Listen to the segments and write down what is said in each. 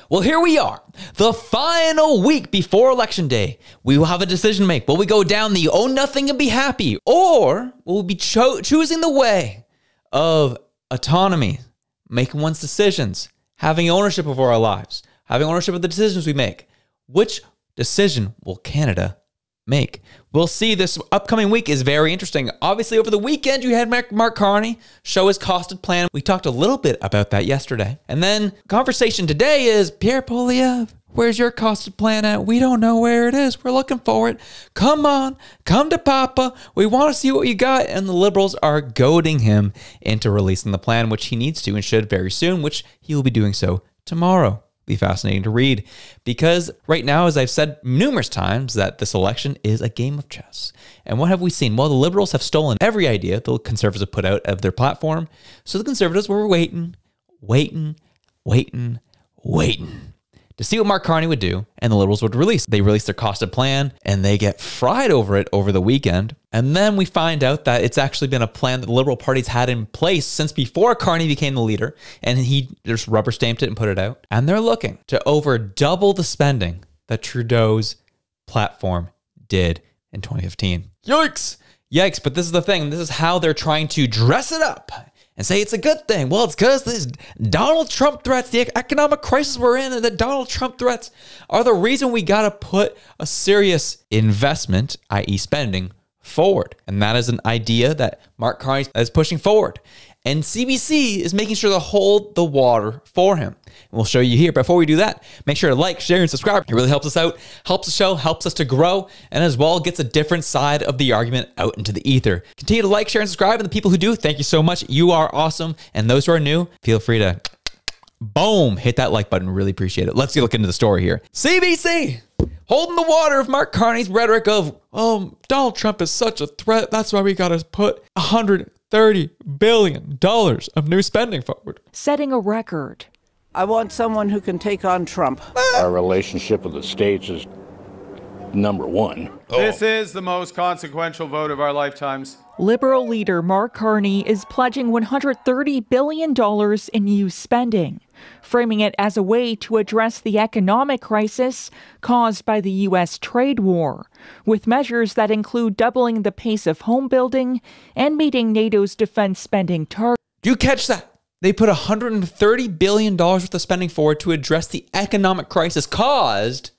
Well, here we are, the final week before Election Day. We will have a decision to make. Will we go down the own nothing and be happy? Or will we be choosing the way of autonomy, making one's decisions, having ownership of our lives, having ownership of the decisions we make? Which decision will Canada make? We'll see. This upcoming week is very interesting. Obviously, over the weekend, you had Mark Carney show his costed plan. We talked a little bit about that yesterday. And then conversation today is, Pierre Poilievre, where's your costed plan at? We don't know where it is. We're looking for it. Come on, come to Papa. We want to see what you got. And the Liberals are goading him into releasing the plan, which he needs to and should very soon, which he will be doing so tomorrow. Be fascinating to read, because right now, as I've said numerous times, that this election is a game of chess. And what have we seen? Well, the Liberals have stolen every idea the Conservatives have put out of their platform. So the Conservatives were waiting to see what Mark Carney would do, and the Liberals would release. They released their costed plan, and they get fried over it over the weekend. And then we find out that it's actually been a plan that the Liberal parties had in place since before Carney became the leader, and he just rubber stamped it and put it out. And they're looking to over double the spending that Trudeau's platform did in 2015. Yikes! Yikes, but this is the thing. This is how they're trying to dress it up and say it's a good thing. Well, it's because these Donald Trump threats, the economic crisis we're in, and the Donald Trump threats are the reason we got to put a serious investment, i.e. spending, forward. And that is an idea that Mark Carney is pushing forward. And CBC is making sure to hold the water for him. And we'll show you here. Before we do that, make sure to like, share, and subscribe. It really helps us out, helps the show, helps us to grow, and as well gets a different side of the argument out into the ether. Continue to like, share, and subscribe. And the people who do, thank you so much. You are awesome. And those who are new, feel free to boom, hit that like button. Really appreciate it. Let's look into the story here. CBC holding the water of Mark Carney's rhetoric of, oh, Donald Trump is such a threat. That's why we got to put $130 billion of new spending forward. Setting a record. I want someone who can take on Trump. Our relationship with the states is number one. This is the most consequential vote of our lifetimes. Liberal leader Mark Carney is pledging $130 billion in new spending, framing it as a way to address the economic crisis caused by the U.S. trade war, with measures that include doubling the pace of home building and meeting NATO's defense spending target. Do you catch that? They put $130 billion worth of spending forward to address the economic crisis caused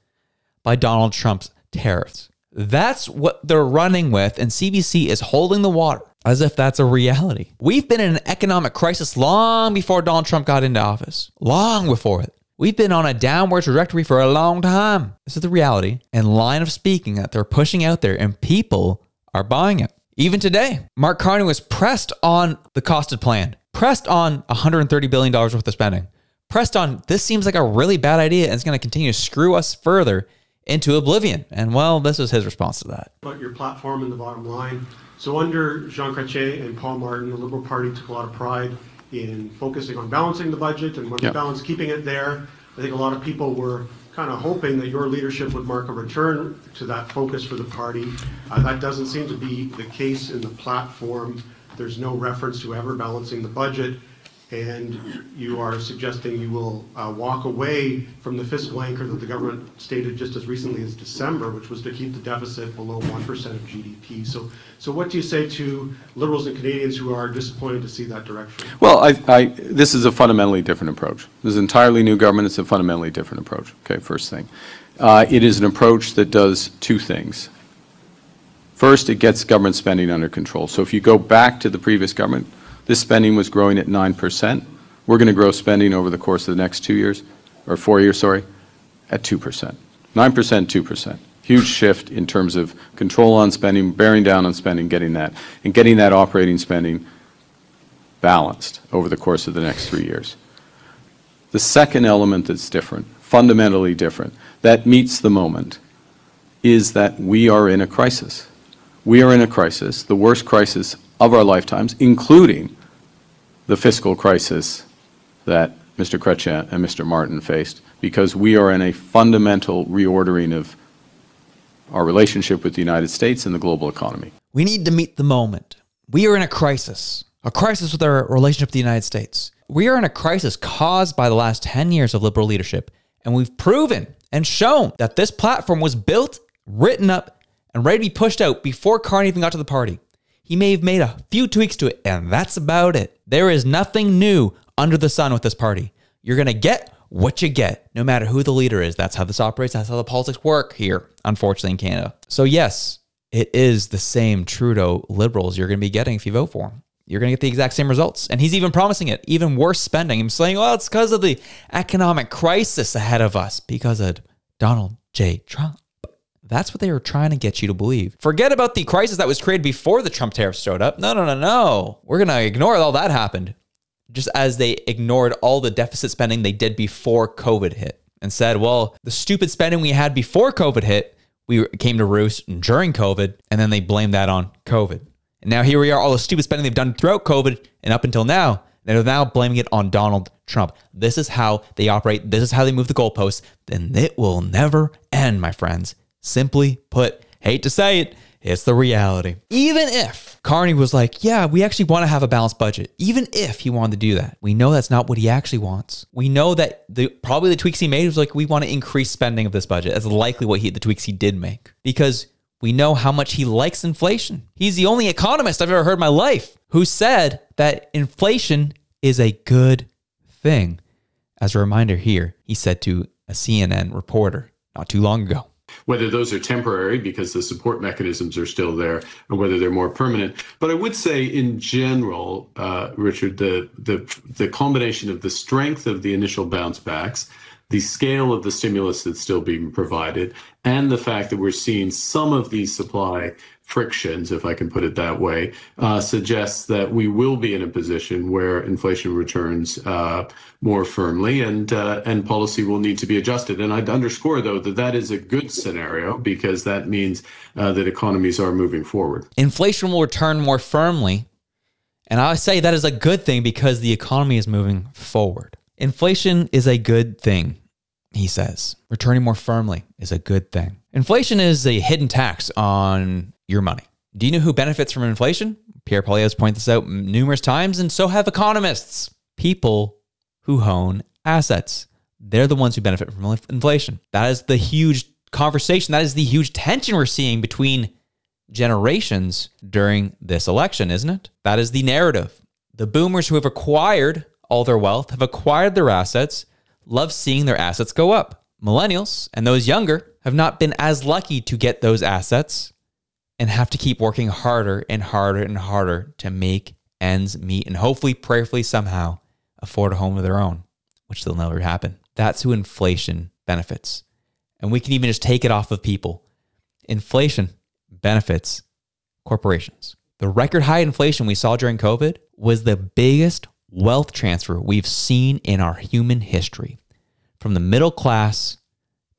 by Donald Trump's tariffs. That's what they're running with, and CBC is holding the water as if that's a reality. We've been in an economic crisis long before Donald Trump got into office. Long before it. We've been on a downward trajectory for a long time. This is the reality and line of speaking that they're pushing out there, and people are buying it. Even today, Mark Carney was pressed on the costed plan, pressed on $130 billion worth of spending, pressed on this seems like a really bad idea and it's going to continue to screw us further into oblivion. And well, this is his response to that. About your platform and the bottom line. So under Jean Chrétien and Paul Martin, the Liberal Party took a lot of pride in focusing on balancing the budget, and when we balance keeping it there, I think a lot of people were kind of hoping that your leadership would mark a return to that focus for the party. That doesn't seem to be the case in the platform. There's no reference to ever balancing the budget, and you are suggesting you will walk away from the fiscal anchor that the government stated just as recently as December, which was to keep the deficit below 1% of GDP. So what do you say to Liberals and Canadians who are disappointed to see that direction? Well, this is a fundamentally different approach. This is an entirely new government. It's a fundamentally different approach. Okay, first thing. It is an approach that does two things. First, it gets government spending under control. So if you go back to the previous government, this spending was growing at 9%. We're going to grow spending over the course of the next 2 years, or 4 years, sorry, at 2%. 9%, 2%. Huge shift in terms of control on spending, bearing down on spending, getting that, and getting that operating spending balanced over the course of the next 3 years. The second element that's different, fundamentally different, that meets the moment, is that we are in a crisis. We are in a crisis, the worst crisis of our lifetimes, including the fiscal crisis that Mr. Chrétien and Mr. Martin faced, because we are in a fundamental reordering of our relationship with the United States and the global economy. We need to meet the moment. We are in a crisis with our relationship with the United States. We are in a crisis caused by the last 10 years of Liberal leadership And we've proven and shown that this platform was built, written up, and ready to be pushed out before Carney even got to the party. He may have made a few tweaks to it, and that's about it. There is nothing new under the sun with this party. You're going to get what you get, no matter who the leader is. That's how this operates. That's how the politics work here, unfortunately, in Canada. So yes, it is the same Trudeau Liberals you're going to be getting if you vote for him. You're going to get the exact same results. And he's even promising it, even worse spending. He's saying, well, it's because of the economic crisis ahead of us, because of Donald J. Trump. That's what they were trying to get you to believe. Forget about the crisis that was created before the Trump tariffs showed up. No. We're going to ignore all that happened. Just as they ignored all the deficit spending they did before COVID hit and said, well, the stupid spending we had before COVID hit, we came to roost during COVID, and then they blamed that on COVID. And now here we are, all the stupid spending they've done throughout COVID and up until now, they're now blaming it on Donald Trump. This is how they operate. This is how they move the goalposts. Then it will never end, my friends. Simply put, hate to say it, it's the reality. Even if Carney was like, yeah, we actually want to have a balanced budget. Even if he wanted to do that, we know that's not what he actually wants. We know that probably the tweaks he made was like, we want to increase spending of this budget. That's likely what the tweaks he did make, because we know how much he likes inflation. He's the only economist I've ever heard in my life who said that inflation is a good thing. As a reminder here, he said to a CNN reporter not too long ago. Whether those are temporary because the support mechanisms are still there, or whether they're more permanent. But I would say in general, Richard, the combination of the strength of the initial bounce backs, the scale of the stimulus that's still being provided, and the fact that we're seeing some of these supply frictions, if I can put it that way, suggests that we will be in a position where inflation returns more firmly, and policy will need to be adjusted. And I'd underscore, though, that is a good scenario, because that means that economies are moving forward. Inflation will return more firmly. And I say that is a good thing because the economy is moving forward. Inflation is a good thing, he says. Returning more firmly is a good thing. Inflation is a hidden tax on your money. Do you know who benefits from inflation? Pierre Poilievre has pointed this out numerous times, and so have economists. People who own assets. They're the ones who benefit from inflation. That is the huge conversation. That is the huge tension we're seeing between generations during this election, isn't it? That is the narrative. The boomers who have acquired all their wealth, have acquired their assets, love seeing their assets go up. Millennials and those younger have not been as lucky to get those assets and have to keep working harder and harder and harder to make ends meet and hopefully, prayerfully, somehow afford a home of their own, which will never happen. That's who inflation benefits. And we can even just take it off of people. Inflation benefits corporations. The record high inflation we saw during COVID was the biggest wealth transfer we've seen in our human history. From the middle class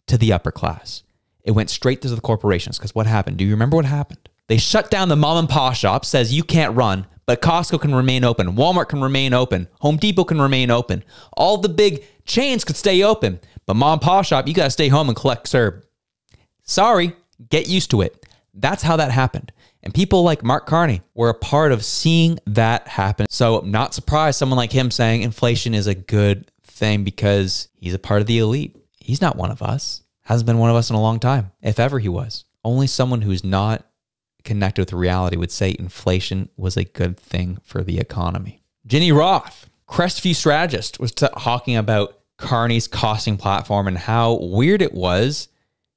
to the upper class. It went straight to the corporations, because what happened? Do you remember what happened? They shut down the mom and pop shop, says you can't run, but Costco can remain open. Walmart can remain open. Home Depot can remain open. All the big chains could stay open, but mom and pop shop, you got to stay home and collect CERB. Sorry, get used to it. That's how that happened. And people like Mark Carney were a part of seeing that happen. So I'm not surprised someone like him saying inflation is a good thing because he's a part of the elite. He's not one of us. Hasn't been one of us in a long time, if ever he was. Only someone who's not connected with reality would say inflation was a good thing for the economy. Ginny Roth, Crestview strategist, was talking about Carney's costing platform and how weird it was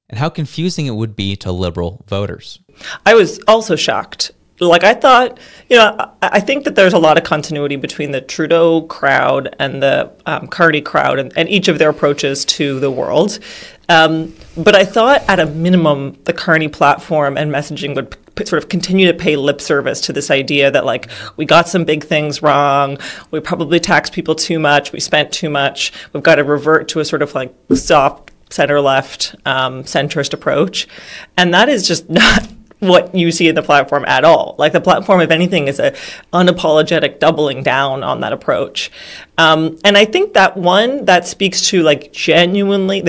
and how confusing it would be to Liberal voters. I was also shocked. Like, I thought, I think that there's a lot of continuity between the Trudeau crowd and the Carney crowd and each of their approaches to the world. But I thought at a minimum, the Carney platform and messaging would sort of continue to pay lip service to this idea that, like, we got some big things wrong. We probably taxed people too much. We spent too much. We've got to revert to a sort of like soft center-left, centrist approach. And that is just not what you see in the platform at all. Like, the platform, if anything, is a unapologetic doubling down on that approach. And I think that speaks to the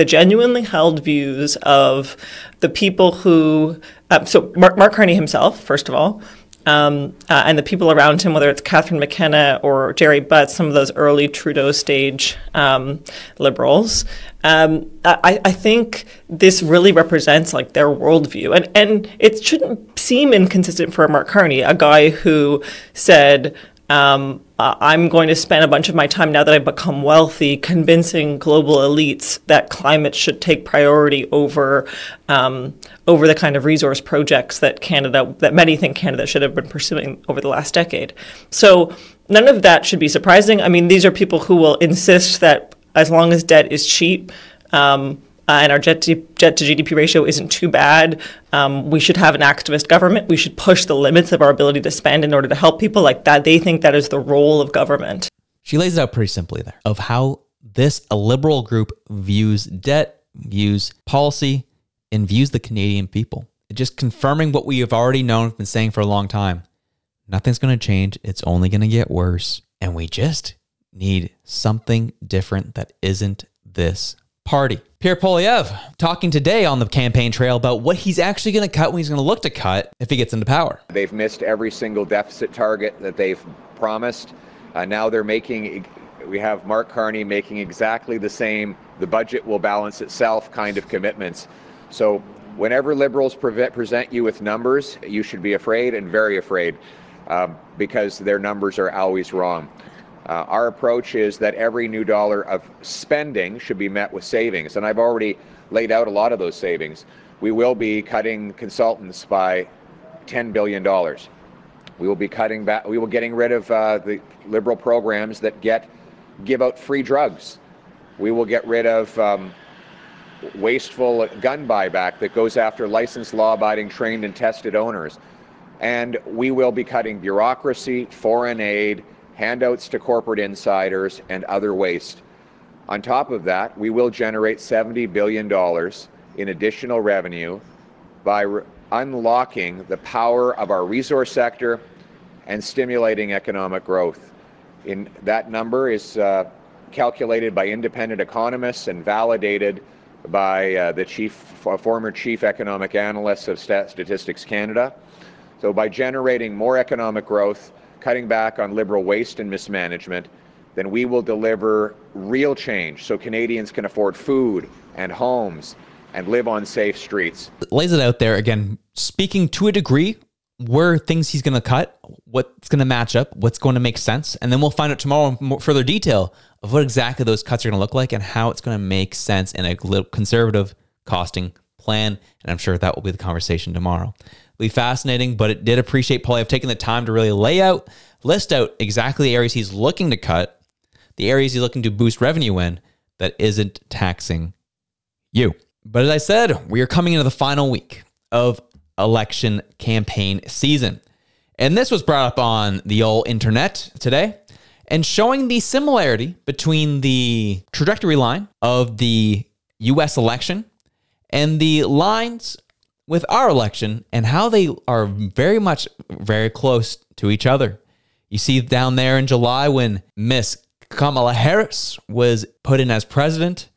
genuinely held views of the people who, so Mark Carney himself, first of all, and the people around him, whether it's Catherine McKenna or Jerry Butts, some of those early Trudeau stage Liberals, I think this really represents like their worldview. And it shouldn't seem inconsistent for Mark Carney, a guy who said, I'm going to spend a bunch of my time now that I've become wealthy convincing global elites that climate should take priority over the kind of resource projects that many think Canada should have been pursuing over the last decade. So none of that should be surprising. I mean, these are people who will insist that as long as debt is cheap, and our debt to GDP ratio isn't too bad, we should have an activist government. We should push the limits of our ability to spend in order to help people like that. They think that is the role of government. She lays it out pretty simply there of how a liberal group views debt, views policy, and views the Canadian people. Just confirming what we have already known, been saying for a long time. Nothing's going to change. It's only going to get worse. And we just need something different that isn't this party. Pierre Poilievre talking today on the campaign trail about what he's actually going to cut, when he's going to look to cut if he gets into power. They've missed every single deficit target that they've promised. Now we have Mark Carney making exactly the same, the budget will balance itself kind of commitments. So whenever Liberals present you with numbers, you should be afraid, and very afraid, because their numbers are always wrong. Our approach is that every new dollar of spending should be met with savings, and I've already laid out a lot of those savings. We will be cutting consultants by $10 billion. We will be getting rid of the Liberal programs that give out free drugs. We will get rid of wasteful gun buyback that goes after licensed, law-abiding, trained and tested owners. And we will be cutting bureaucracy, foreign aid, handouts to corporate insiders, and other waste. On top of that, we will generate $70 billion in additional revenue by unlocking the power of our resource sector and stimulating economic growth. That number is calculated by independent economists and validated by the former chief economic analyst of Statistics Canada. So by generating more economic growth, cutting back on Liberal waste and mismanagement, then we will deliver real change so Canadians can afford food and homes and live on safe streets. It lays it out there, again, speaking to a degree where things he's going to cut, what's going to match up, what's going to make sense, and then we'll find out tomorrow in further detail of what exactly those cuts are going to look like and how it's going to make sense in a conservative costing plan, and I'm sure that will be the conversation tomorrow. It'll be fascinating, but it did appreciate Poilievre taking the time to really list out exactly the areas he's looking to cut, the areas he's looking to boost revenue in that isn't taxing you. But as I said, we are coming into the final week of election campaign season. And this was brought up on the old internet today and showing the similarity between the trajectory line of the US election and the lines with our election and how they are very close to each other. You see down there in July when Miss Kamala Harris was put in as president,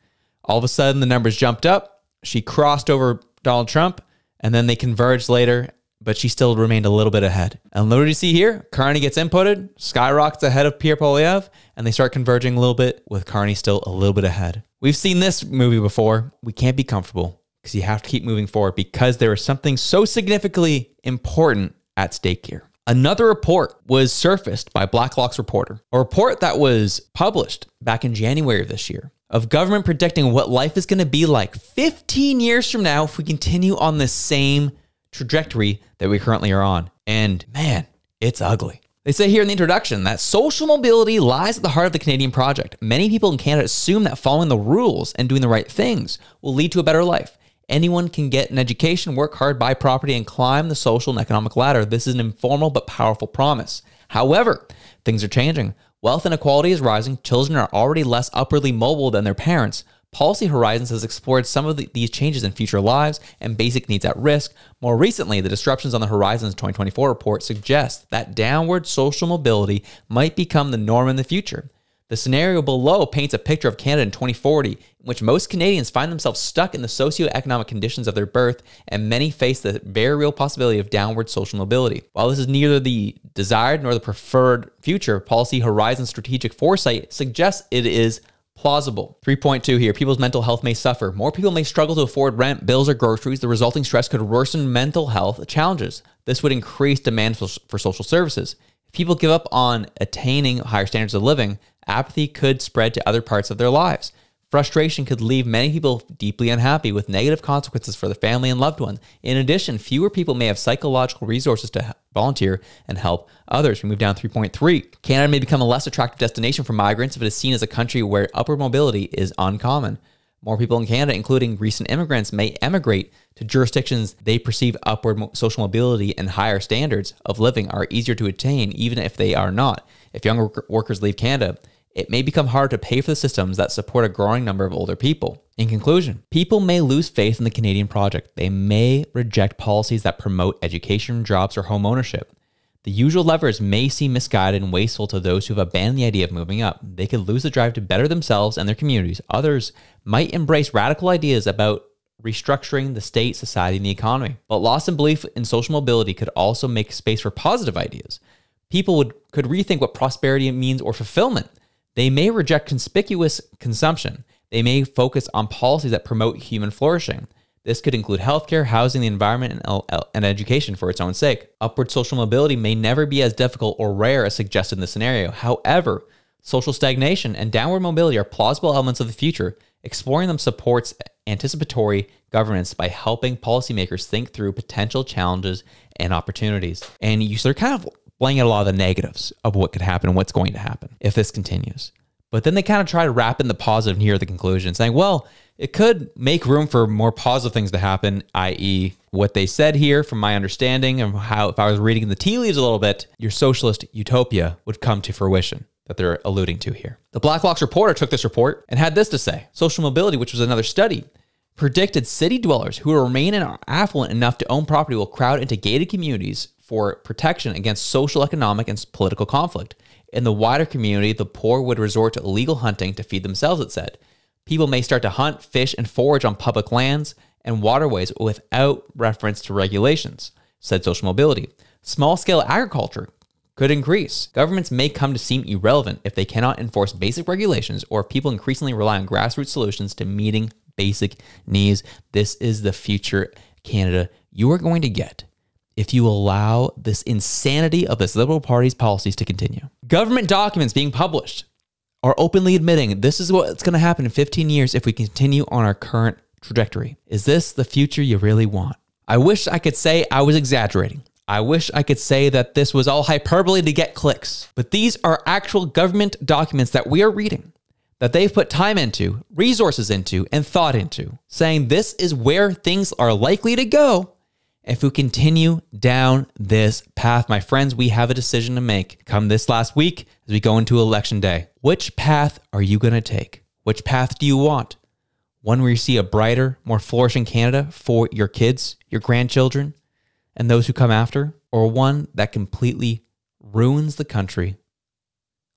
all of a sudden the numbers jumped up. She crossed over Donald Trump and then they converged later, but she still remained a little bit ahead. And what do you see here? Carney gets inputted, skyrockets ahead of Pierre Poilievre, and they start converging a little bit with Carney still a little bit ahead. We've seen this movie before. We can't be comfortable because you have to keep moving forward because there is something so significantly important at stake here. Another report was surfaced by Blacklock's reporter, a report that was published back in January of this year, of government predicting what life is going to be like 15 years from now if we continue on the same trajectory that we currently are on. And man, it's ugly. They say here in the introduction that social mobility lies at the heart of the Canadian project. Many people in Canada assume that following the rules and doing the right things will lead to a better life. Anyone can get an education, work hard, buy property, and climb the social and economic ladder. This is an informal but powerful promise. However, things are changing. Wealth inequality is rising. Children are already less upwardly mobile than their parents. Policy Horizons has explored some of these changes in future lives and basic needs at risk. More recently, the Disruptions on the Horizons 2024 report suggests that downward social mobility might become the norm in the future. The scenario below paints a picture of Canada in 2040, in which most Canadians find themselves stuck in the socioeconomic conditions of their birth, and many face the very real possibility of downward social mobility. While this is neither the desired nor the preferred future, policy horizon strategic foresight suggests it is plausible. 3.2 here. People's mental health may suffer. More people may struggle to afford rent, bills, or groceries. The resulting stress could worsen mental health challenges. This would increase demand for social services. If people give up on attaining higher standards of living, apathy could spread to other parts of their lives. Frustration could leave many people deeply unhappy, with negative consequences for their family and loved ones. In addition, fewer people may have psychological resources to volunteer and help others. We move down 3.3. Canada may become a less attractive destination for migrants if it is seen as a country where upward mobility is uncommon. More people in Canada, including recent immigrants, may emigrate to jurisdictions they perceive upward social mobility and higher standards of living are easier to attain, even if they are not. If younger workers leave Canada, it may become hard to pay for the systems that support a growing number of older people. In conclusion, people may lose faith in the Canadian project. They may reject policies that promote education, jobs, or home ownership. The usual levers may seem misguided and wasteful to those who have abandoned the idea of moving up. They could lose the drive to better themselves and their communities. Others might embrace radical ideas about restructuring the state, society, and the economy. But loss in belief in social mobility could also make space for positive ideas. People could rethink what prosperity means or fulfillment. They may reject conspicuous consumption. They may focus on policies that promote human flourishing. This could include healthcare, housing, the environment, and education for its own sake. Upward social mobility may never be as difficult or rare as suggested in this scenario. However, social stagnation and downward mobility are plausible elements of the future. Exploring them supports anticipatory governance by helping policymakers think through potential challenges and opportunities. And they're kind of laying out a lot of the negatives of what could happen and what's going to happen if this continues. But then they kind of try to wrap in the positive near the conclusion, saying, well, it could make room for more positive things to happen, i.e. what they said here, from my understanding of how, if I was reading the tea leaves a little bit, your socialist utopia would come to fruition that they're alluding to here. The Black Box Reporter took this report and had this to say. Social mobility, which was another study, predicted city dwellers who will remain and are affluent enough to own property will crowd into gated communities for protection against social, economic, and political conflict. In the wider community, the poor would resort to illegal hunting to feed themselves, it said. People may start to hunt, fish, and forage on public lands and waterways without reference to regulations, said social mobility. Small-scale agriculture could increase. Governments may come to seem irrelevant if they cannot enforce basic regulations, or if people increasingly rely on grassroots solutions to meeting basic needs. This is the future Canada you are going to get if you allow this insanity of this Liberal Party's policies to continue. Government documents being published are openly admitting this is what's going to happen in 15 years if we continue on our current trajectory. Is this the future you really want? I wish I could say I was exaggerating. I wish I could say that this was all hyperbole to get clicks. But these are actual government documents that we are reading, that they've put time into, resources into, and thought into, saying this is where things are likely to go if we continue down this path. My friends, we have a decision to make come this last week as we go into Election Day. Which path are you going to take? Which path do you want? One where you see a brighter, more flourishing Canada for your kids, your grandchildren, and those who come after? Or one that completely ruins the country,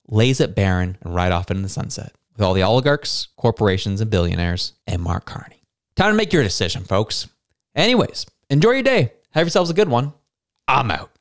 lays it barren, and right off into the sunset with all the oligarchs, corporations, and billionaires, and Mark Carney? Time to make your decision, folks. Anyways, enjoy your day. Have yourselves a good one. I'm out.